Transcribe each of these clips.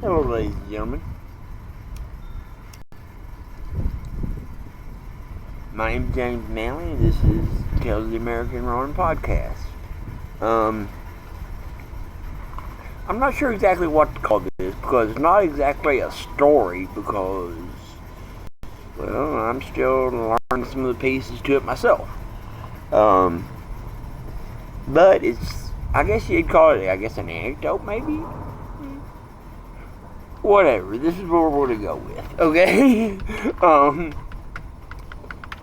Hello, ladies and gentlemen. My name is James Manley, and this is Tales of the American Ronin podcast. I'm not sure exactly what to call this because it's not exactly a story because, well, I'm still learning some of the pieces to it myself. But it's, I guess you'd call it, an anecdote maybe? Whatever, this is what we're going to go with, okay?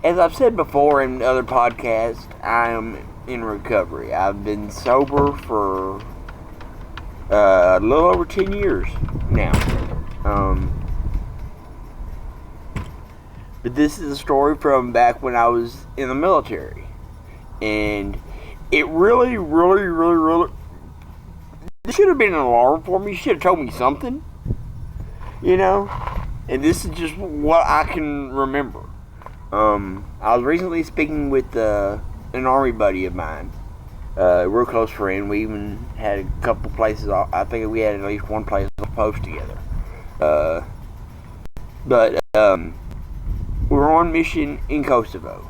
As I've said before in other podcasts, I am in recovery. I've been sober for a little over 10 years now. But this is a story from back when I was in the military. And it really, this should have been an alarm for me. You should have told me something. You know? And this is just what I can remember. I was recently speaking with an army buddy of mine, a real close friend. We even had a couple places. I think we had at least one place on post together. But we were on mission in Kosovo.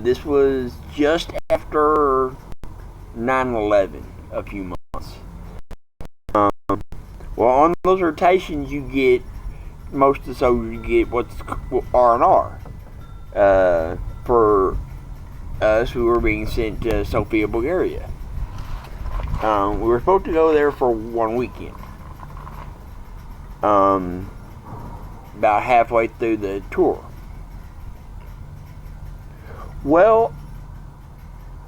This was just after 9/11, a few months. Well, on those rotations, you get. Most of the soldiers get what's R&R for us who were being sent to Sofia, Bulgaria. We were supposed to go there for one weekend. About halfway through the tour. Well,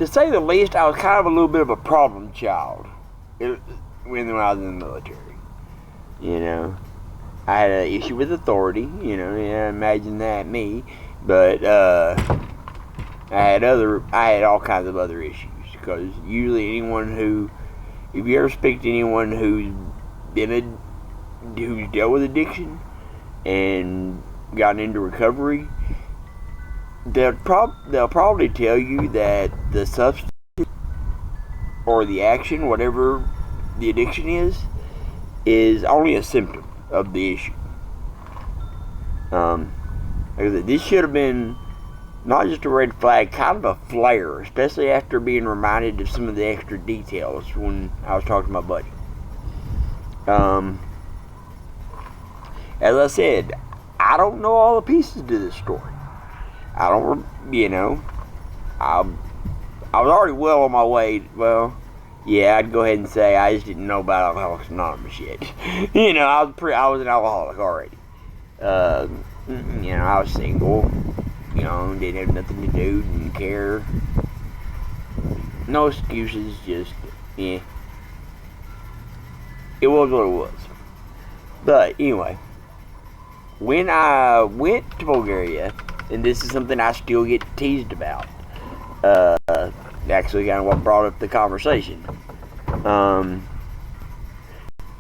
to say the least, I was kind of a little bit of a problem child when I was in the military. You know. I had an issue with authority, imagine that, me. But I had all kinds of other issues because usually if you ever speak to anyone who's dealt with addiction and gotten into recovery, they'll probably tell you that the substance or the action, whatever the addiction is only a symptom of the issue. Like I said, this should have been not just a red flag, kind of a flare, especially after being reminded of some of the extra details when I was talking to my buddy. As I said, I don't know all the pieces to this story. I don't, I was already well on my way. Well, yeah, I'd go ahead and say I just didn't know about Alcoholics Anonymous yet. I was an alcoholic already. I was single. Didn't have nothing to do, didn't care. No excuses, just, It was what it was. But, anyway. When I went to Bulgaria, and this is something I still get teased about, actually kind of what brought up the conversation.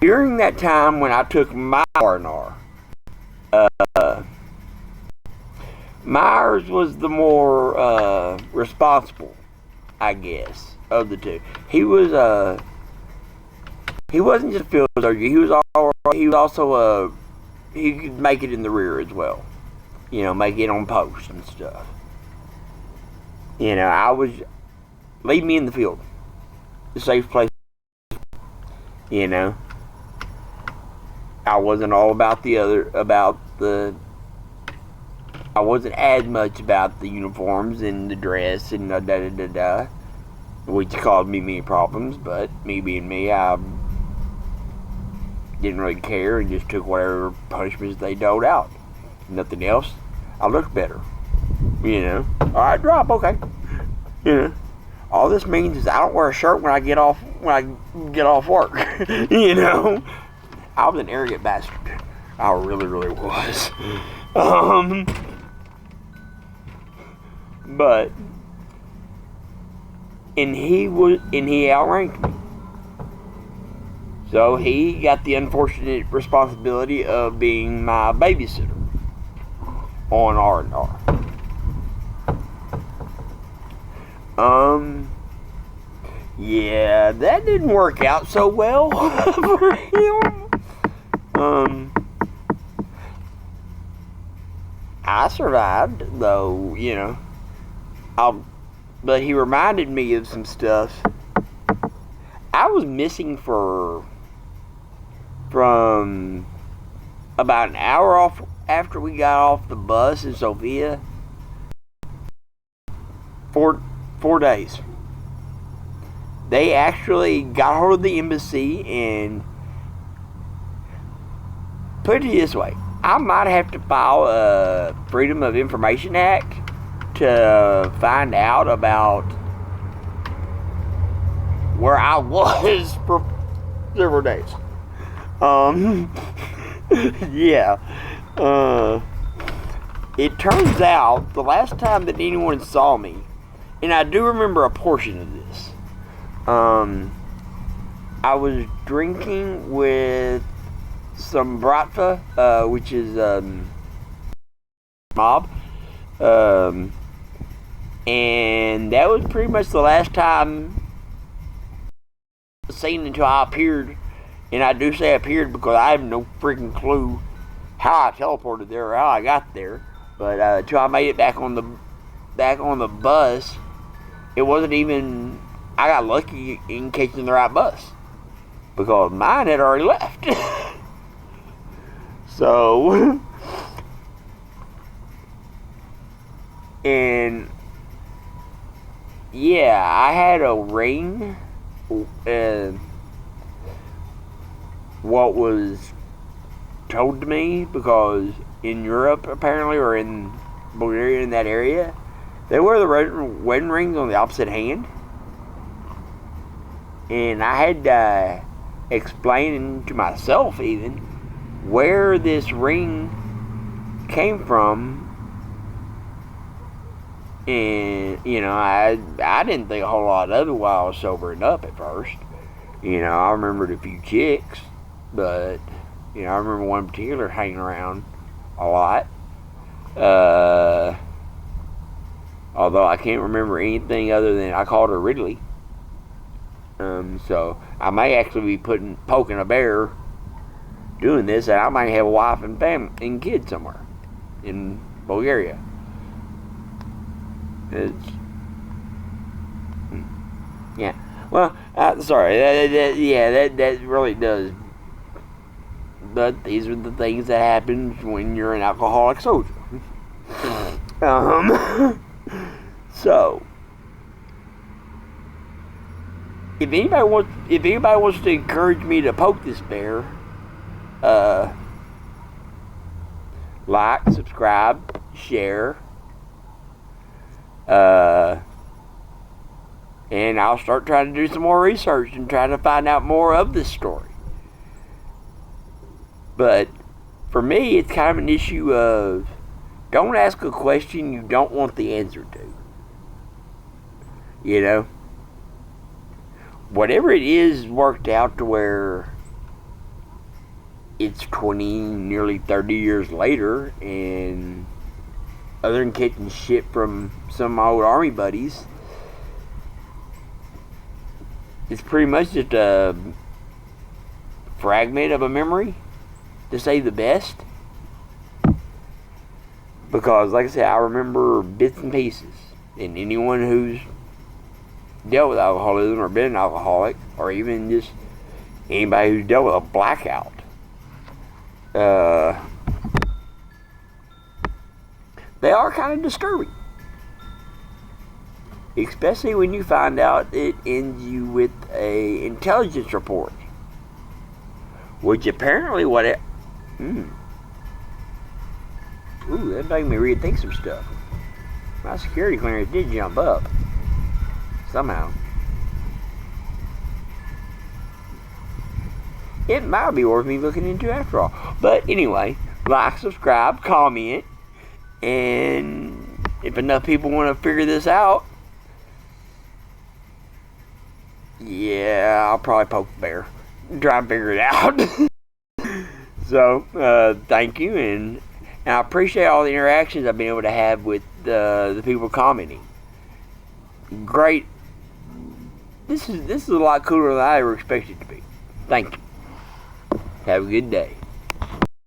During that time when I took my R&R, Myers was the more responsible, I guess, of the two. He wasn't just a field surgeon. He was also he could make it in the rear as well. Make it on post and stuff. Leave me in the field. A safe place. I wasn't all about I wasn't as much about the uniforms and the dress and which caused me many problems, but me being me, I didn't really care and just took whatever punishments they doled out. Nothing else. I looked better. Alright, drop, okay. All this means is I don't wear a shirt when I get off work. I was an arrogant bastard. I really, really was. But he outranked me. So he got the unfortunate responsibility of being my babysitter on R&R. Yeah, that didn't work out so well for him. I survived, though, but he reminded me of some stuff. I was missing from about an hour off after we got off the bus in Sofia. 4 days. They actually got hold of the embassy and put it this way. I might have to file a Freedom of Information Act to find out about where I was for several days. Yeah. It turns out the last time that anyone saw me, and I do remember a portion of this, I was drinking with some bratva, which is mob, and that was pretty much the last time seen until I appeared. And I do say appeared because I have no freaking clue how I teleported there or how I got there. But until I made it back on the bus, it wasn't even. I got lucky in catching the right bus because mine had already left. So, and yeah, I had a ring. What was told to me, because in Europe apparently, or in Bulgaria, in that area, they wear the wedding rings on the opposite hand, and I had to explain to myself even where this ring came from. And I didn't think a whole lot of it while I was sobering up at first. I remembered a few chicks, but I remember one in particular hanging around a lot. Although I can't remember anything other than I called her Ridley. So I may actually be poking a bear doing this, and I might have a wife and family and kids somewhere in Bulgaria. Yeah. Well, sorry. That really does. But these are the things that happen when you're an alcoholic soldier. So, if anybody wants to encourage me to poke this bear, like, subscribe, share, and I'll start trying to do some more research and try to find out more of this story. But for me, it's kind of an issue of don't ask a question you don't want the answer to. Whatever it is worked out to where it's 20, nearly 30 years later, and other than catching shit from some of my old army buddies, it's pretty much just a fragment of a memory, to say the best. Because, like I said, I remember bits and pieces. And anyone who's dealt with alcoholism or been an alcoholic, or even just anybody who's dealt with a blackout, they are kind of disturbing. Especially when you find out it ends you with a intelligence report. Which apparently that made me rethink some stuff. My security clearance did jump up. Somehow. It might be worth me looking into after all. But anyway, like, subscribe, comment, and if enough people want to figure this out, yeah, I'll probably poke the bear. Try and figure it out. So, thank you, and I appreciate all the interactions I've been able to have with the people commenting. Great this is a lot cooler than I ever expected it to be. Thank you. Have a good day.